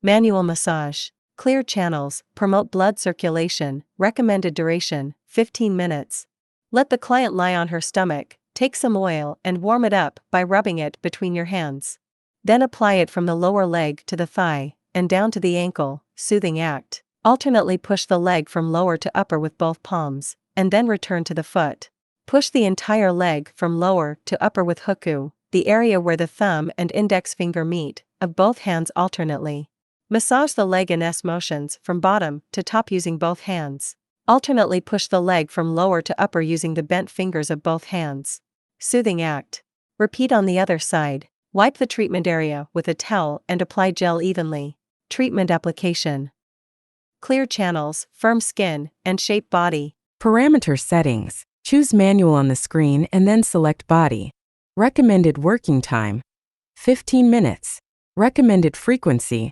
Manual massage. Clear channels, promote blood circulation, recommended duration, 15 minutes. Let the client lie on her stomach, take some oil and warm it up by rubbing it between your hands. Then apply it from the lower leg to the thigh, and down to the ankle, soothing act. Alternately push the leg from lower to upper with both palms, and then return to the foot. Push the entire leg from lower to upper with huku, the area where the thumb and index finger meet, of both hands alternately. Massage the leg in S motions from bottom to top using both hands. Alternately push the leg from lower to upper using the bent fingers of both hands. Soothing act. Repeat on the other side. Wipe the treatment area with a towel and apply gel evenly. Treatment application. Clear channels, firm skin, and shape body. Parameter settings. Choose manual on the screen and then select body. Recommended working time. 15 minutes. Recommended frequency.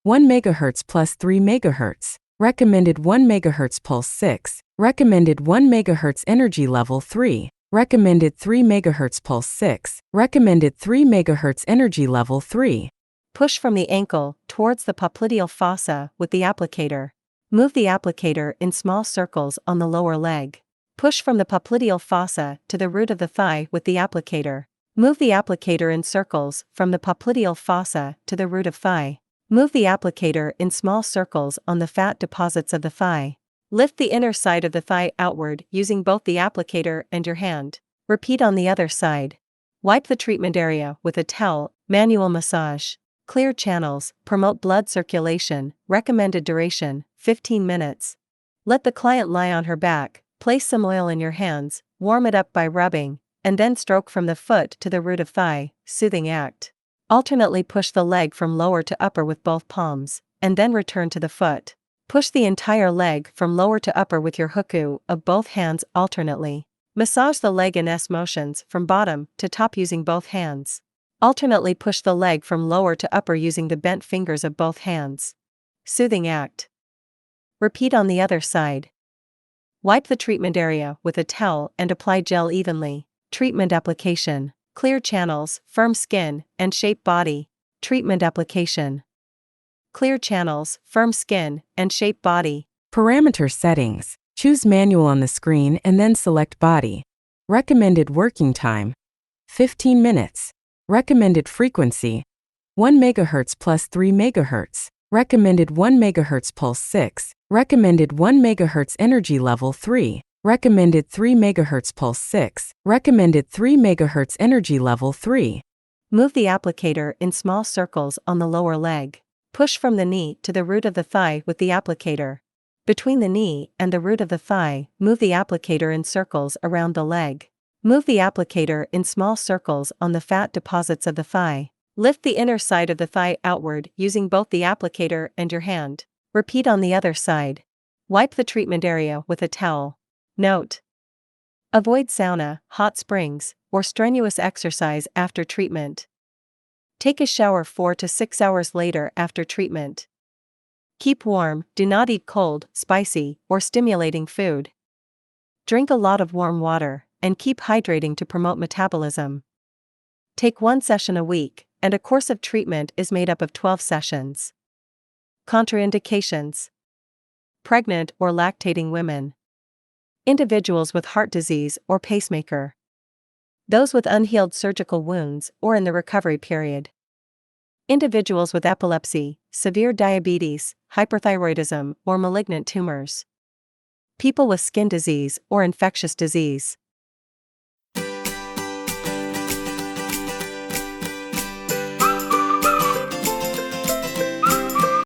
1 MHz plus 3 MHz. Recommended 1 MHz pulse 6. Recommended 1 MHz energy level 3. Recommended 3 MHz pulse 6. Recommended 3 MHz energy level 3. Push from the ankle towards the popliteal fossa with the applicator. Move the applicator in small circles on the lower leg. Push from the popliteal fossa to the root of the thigh with the applicator. Move the applicator in circles from the popliteal fossa to the root of thigh. Move the applicator in small circles on the fat deposits of the thigh. Lift the inner side of the thigh outward using both the applicator and your hand. Repeat on the other side. Wipe the treatment area with a towel. Manual massage. Clear channels, promote blood circulation, recommended duration, 15 minutes. Let the client lie on her back, place some oil in your hands, warm it up by rubbing, and then stroke from the foot to the root of thigh, soothing act. Alternately push the leg from lower to upper with both palms, and then return to the foot. Push the entire leg from lower to upper with your huku of both hands alternately. Massage the leg in S motions from bottom to top using both hands. Alternately push the leg from lower to upper using the bent fingers of both hands. Soothing act. Repeat on the other side. Wipe the treatment area with a towel and apply gel evenly. Treatment application. Clear channels, firm skin, and shape body. Treatment application. Clear channels, firm skin, and shape body. Parameter settings. Choose manual on the screen and then select body. Recommended working time. 15 minutes. Recommended frequency. 1 MHz plus 3 MHz. Recommended 1 MHz pulse 6. Recommended 1 MHz energy level 3. Recommended 3 MHz pulse 6. Recommended 3 MHz energy level 3. Move the applicator in small circles on the lower leg. Push from the knee to the root of the thigh with the applicator. Between the knee and the root of the thigh, move the applicator in circles around the leg. Move the applicator in small circles on the fat deposits of the thigh. Lift the inner side of the thigh outward using both the applicator and your hand. Repeat on the other side. Wipe the treatment area with a towel. Note: avoid sauna, hot springs, or strenuous exercise after treatment. Take a shower 4 to 6 hours later after treatment. Keep warm, do not eat cold, spicy, or stimulating food. Drink a lot of warm water, and keep hydrating to promote metabolism. Take 1 session a week, and a course of treatment is made up of 12 sessions. Contraindications: pregnant or lactating women. Individuals with heart disease or pacemaker. Those with unhealed surgical wounds or in the recovery period. Individuals with epilepsy, severe diabetes, hyperthyroidism, or malignant tumors. People with skin disease or infectious disease.